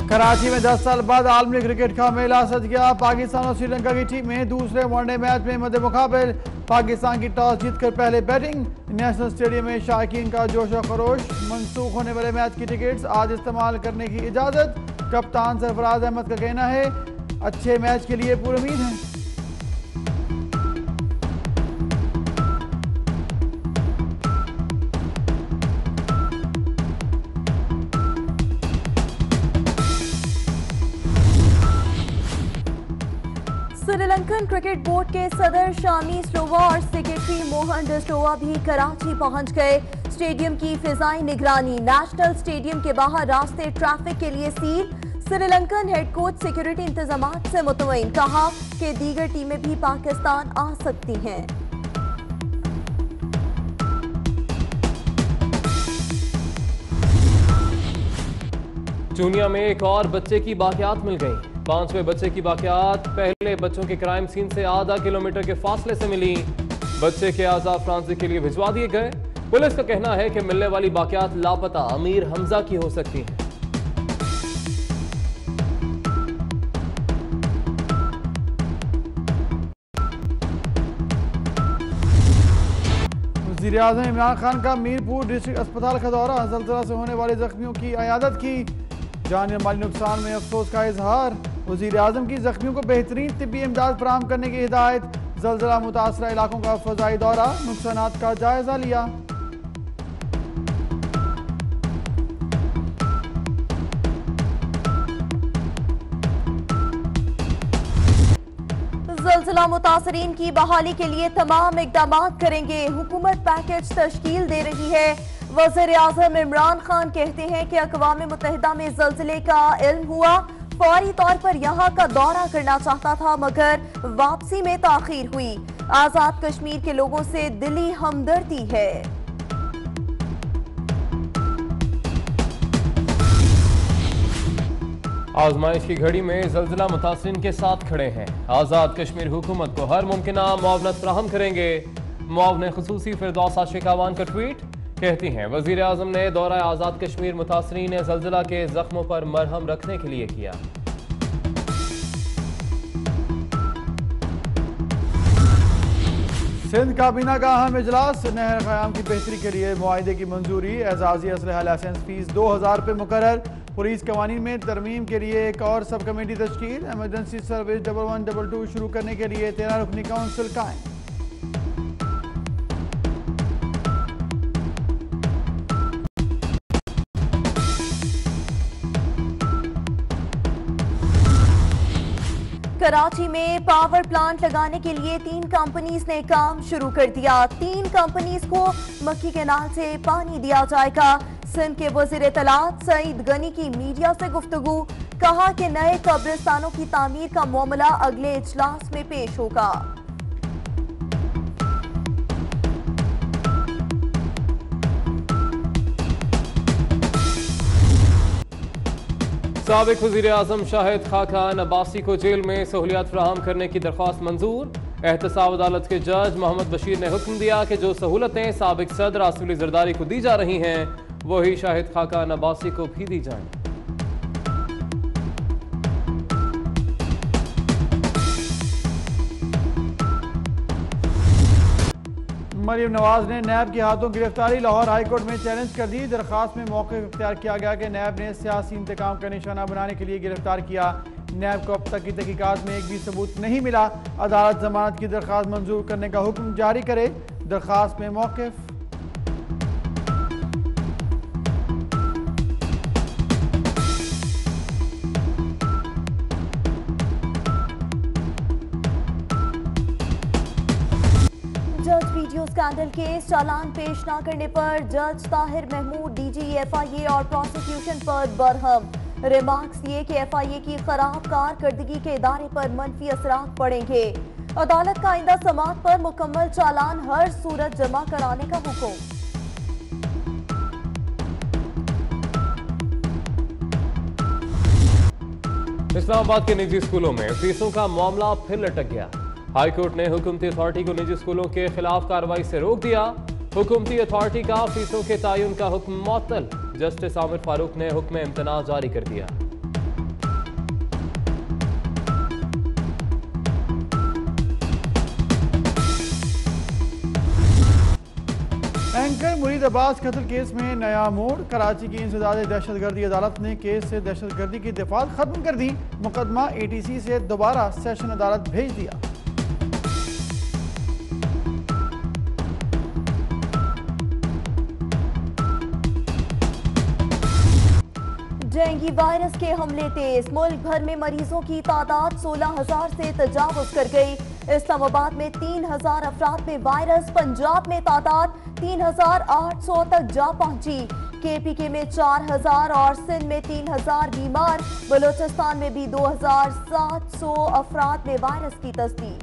कराची में 10 साल बाद आलमी क्रिकेट का मेला सज गया। पाकिस्तान और श्रीलंका की टीमें दूसरे वनडे मैच में मद्दे मुकाबले पाकिस्तान की टॉस जीतकर पहले बैटिंग। नेशनल स्टेडियम में शायकीन का जोश और खरोश। मनसूख होने वाले मैच की टिकट्स आज इस्तेमाल करने की इजाजत। कप्तान सरफराज अहमद का कहना है अच्छे मैच के लिए पूरी उम्मीद है। श्रीलंकन क्रिकेट बोर्ड के सदर शामी स्लोवा और सेक्रेटरी मोहन डिस्टोवा भी कराची पहुंच गए। स्टेडियम की फिजाई निगरानी। नेशनल स्टेडियम के बाहर रास्ते ट्रैफिक के लिए seal. Sri Lankan head coach security इंतजामात से मुतमईन। कहा कि दीगर टीमें भी पाकिस्तान आ सकती हैं। चूनिया में एक और बच्चे की बाकियात मिल गई। 5वें बच्चे की बाकियात पहले बच्चों के क्राइम सीन से आधा किलोमीटर के फासले से मिली। बच्चे के आज़ाद फ्रांसी के लिए भिजवा दिए गए। पुलिस का कहना है कि मिलने वाली बाकियात लापता अमीर हमजा की हो सकती हैं। वज़ीर-ए-आज़म इमरान खान का मीरपुर डिस्ट्रिक्ट अस्पताल का दौरा। ज़ल्ज़ला से होने वाले जख्मियों की इयादत की। जान और माली नुकसान में अफसोस का इजहार। वज़ीर-ए-आज़म की जख्मियों को बेहतरीन तिब्बी इमदाद फराहम करने की हिदायत। ज़ल्ज़ला मुतासरा इलाकों का फ़ज़ाई दौरा। नुकसानात का जायजा लिया। ज़ल्ज़ला मुतासरीन की बहाली के लिए तमाम इक़दाम करेंगे। हुकूमत पैकेज तश्कील दे रही है। वज़ीर-ए-आज़म इमरान खान कहते हैं कि अक़वाम मुत्तहिदा में ज़ल्ज़ले का इल्म हुआ। फौरी तौर पर यहाँ का दौरा करना चाहता था मगर वापसी में ताख़ीर हुई। आज़ाद कश्मीर के लोगों से दिली हमदर्दी है। आजमाइश की घड़ी में ज़ल्ज़ला मुतासरीन के साथ खड़े हैं। आज़ाद कश्मीर हुकूमत को हर मुमकिन मुआवनत फराहम करेंगे। मुआवने ख़ुसूसी फिरदौस आशिक अवान का ट्वीट। कहती हैं वज़ीर आज़म ने दौरा आज़ाद कश्मीर मुतासरीन ने ज़ल्ज़ला के जख्मों पर मरहम रखने के लिए किया। सिंध काबीना का अहम इजलास। नहर क़याम की बेहतरी के लिए मुआहदे की मंजूरी। एजाजी असलहा लाइसेंस फीस 2000 रुपये मुकर्रर। पुलिस कवानीन में तरमीम के लिए एक और सब कमेटी तश्कील। एमरजेंसी सर्विस 1122 शुरू करने के लिए 13 रुकनी काउंसिल कायम। कराची में पावर प्लांट लगाने के लिए 3 कंपनीज ने काम शुरू कर दिया। 3 कंपनीज को मक्खी कैनाल से पानी दिया जाएगा। सिंध के वज़ीर इत्तलात सईद गनी की मीडिया से गुफ्तगू। कहा कि नए कब्रिस्तानों की तामीर का मामला अगले इजलास में पेश होगा। साबिक वज़ीर आज़म शाहिद खाकान अब्बासी को जेल में सहूलियात फराहम करने की दरख्वास्त मंजूर। एहतसाब अदालत के जज मोहम्मद बशीर ने हुक्म दिया कि जो सहूलतें साबिक सदर आसिफ अली जरदारी को दी जा रही हैं वही शाहिद खाकान अब्बासी को भी दी जाएं। मरीम नवाज ने नैब के हाथों गिरफ्तारी लाहौर हाईकोर्ट में चैलेंज कर दी। दरखास्त में मौक़िफ़ इख्तियार किया गया कि नैब ने सियासी इंतकाम का निशाना बनाने के लिए गिरफ्तार किया। नैब को अब तक की तहकीकात में एक भी सबूत नहीं मिला। अदालत जमानत की दरखास्त मंजूर करने का हुक्म जारी करे। दरखास्त में मौक़िफ़। जज वीडियो स्कैंडल केस चालान पेश न करने पर जज ताहिर महमूद डीजी एफआईए और प्रोसिक्यूशन पर बरहम। रिमार्क्स दिए कि एफआईए की खराब कारकर्दगी के इदारे पर मनफी असरात पड़ेंगे। अदालत का आइंदा समाअत पर मुकम्मल चालान हर सूरत जमा कराने का हुक्म। इस्लामाबाद के निजी स्कूलों में फीसों का मामला फिर लटक गया। हाईकोर्ट ने हुकूमती अथॉरिटी को निजी स्कूलों के खिलाफ कार्रवाई से रोक दिया। हुकूमती अथॉरिटी का फीसों के तयन का हुक्म मुअत्तल। जस्टिस आमिर फारूक ने हुक्म इम्तना जारी कर दिया। एंकर मुरीद अब्बास कत्ल केस में नया मोड़। कराची की इंसदाद दहशतगर्दी अदालत ने केस से दहशतगर्दी की दफात खत्म कर दी। मुकदमा ATC से दोबारा सेशन अदालत भेज दिया। डेंगू वायरस के हमले तेज। मुल्क भर में मरीजों की तादाद 16,000 से तजावुज कर गई। इस्लामाबाद में 3,000 अफराद में वायरस। पंजाब में तादाद 3,800 तक जा पहुंची। KPK में 4,000 और सिंध में 3,000 बीमार। बलोचिस्तान में भी 2,700 अफराद में वायरस की तस्दीक।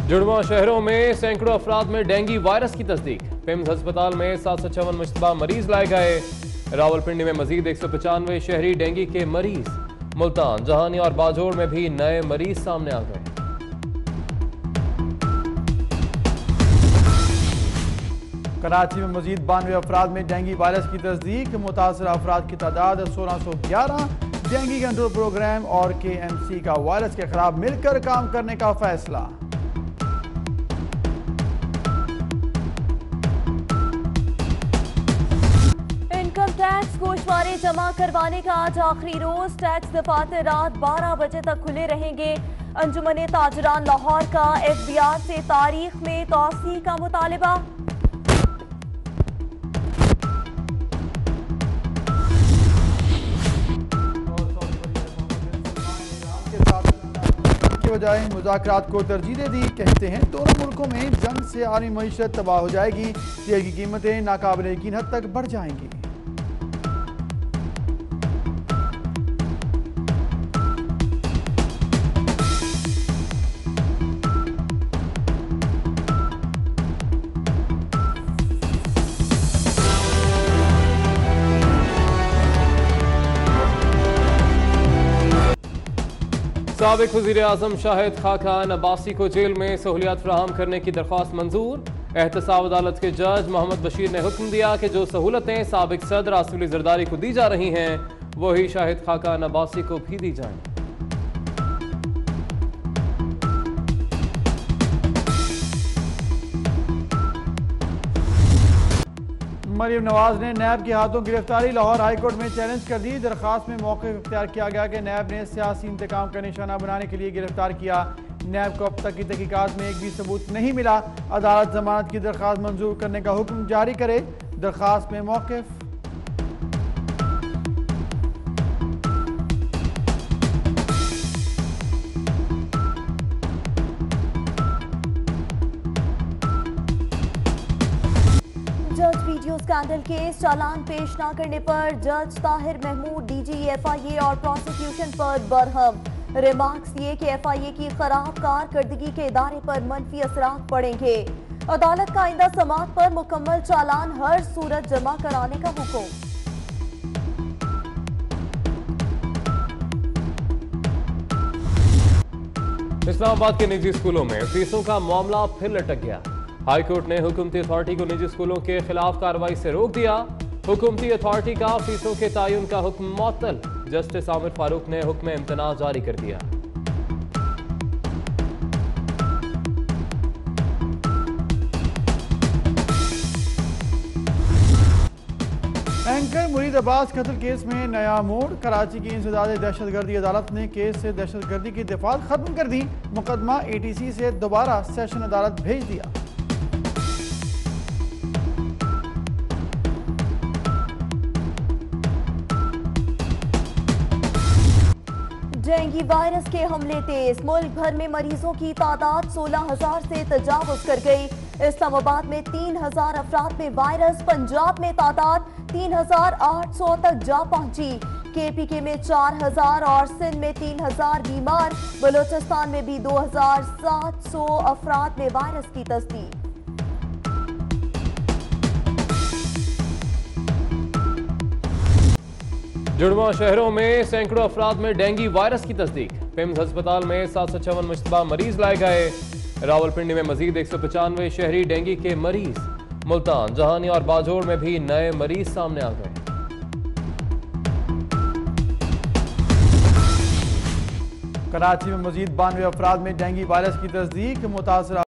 जुड़वा शहरों में सैकड़ों अफराद में डेंगू वायरस की तस्दीक। पिम्स अस्पताल में 756 मुश्तबा मरीज लाए गए। रावलपिंडी में मजीद 195 शहरी डेंगू के मरीज। मुल्तान, जहानी और बाजोड़ में भी नए मरीज सामने आ गए। कराची में मजीद 92 अफराद में डेंगू वायरस की तस्दीक। मुतासरा अफराद की तादाद 1611। डेंगू कंट्रोल प्रोग्राम और KMC का वायरस के खिलाफ मिलकर काम करने का फैसला। इनकम टैक्स गोशवारे जमा करवाने का आज आखिरी रोज। टैक्स दफातर रात 12 बजे तक खुले रहेंगे। अंजुमन ताजरान लाहौर का FBR से तारीख में तौसी का मुतालबा। के बजाय मुज़ाकरात को तरजीह दे दी। कहते हैं दोनों मुल्कों में जंग से आलमी मईशत तबाह हो जाएगी। तेल की कीमतें नाकाबिले यकीन हद तक बढ़ जाएंगी। साबिक वज़ीर आज़म शाहिद खाकान अब्बासी को जेल में सहूलियात फराहम करने की दरख्वास्त मंजूर। एहतसाब अदालत के जज मोहम्मद बशीर ने हुक्म दिया कि जो सहूलतें साबिक सदर आसिफ अली जरदारी को दी जा रही हैं वही शाहिद खाकान अब्बासी को भी दी जाएं। मरीम नवाज ने नैब के हाथों गिरफ्तारी लाहौर हाईकोर्ट में चैलेंज कर दी। दरखास्त में मौके इख्तियार किया गया कि नैब ने सियासी इंतकाम का निशाना बनाने के लिए गिरफ्तार किया। नैब को अब तक की तहकीकात में एक भी सबूत नहीं मिला। अदालत जमानत की दरखास्त मंजूर करने का हुक्म जारी करे। दरखास्त में मौक़िफ़। जज वीडियो स्कैंडल केस चालान पेश न करने पर जज ताहिर महमूद DG FIA और प्रोसिक्यूशन पर बरहम। रिमार्क्स ये कि FIA की खराब कारकर्दगी के इदारे पर मनफी असरात पड़ेंगे। अदालत का आइंदा समाअत पर मुकम्मल चालान हर सूरत जमा कराने का हुक्म। इस्लामाबाद के निजी स्कूलों में फीसों का मामला फिर लटक गया। हाईकोर्ट ने हुकूमती अथॉरिटी को निजी स्कूलों के खिलाफ कार्रवाई से रोक दिया। हुकूमती अथॉरिटी का फीसों के तयन का हुक्म मुअत्तल। जस्टिस आमिर फारूक ने हुक्म इम्तना जारी कर दिया। एंकर मुरीद अब्बास कत्ल केस में नया मोड़। कराची की इंसदाद दहशतगर्दी अदालत ने केस से दहशतगर्दी की दफात खत्म कर दी। मुकदमा ATC से दोबारा सेशन अदालत भेज दिया। डेंगू वायरस के हमले तेज। मुल्क भर में मरीजों की तादाद 16,000 से तजावुज कर गई। इस्लामाबाद में 3,000 अफराद में वायरस। पंजाब में तादाद 3,800 तक जा पहुंची। KPK में 4,000 और सिंध में 3,000 बीमार। बलोचिस्तान में भी 2,700 अफराद में वायरस की तस्दीक। जुड़वा शहरों में सैकड़ों अफराद में डेंगू वायरस की तस्दीक। पिम्स अस्पताल में 756 मुश्तबा मरीज लाए गए। रावलपिंडी में मजीद 195 शहरी डेंगू के मरीज। मुल्तान, जहानी और बाजोड़ में भी नए मरीज सामने आ गए। कराची में मजीद 92 अफराद में डेंगू वायरस की तस्दीक। मुतासरा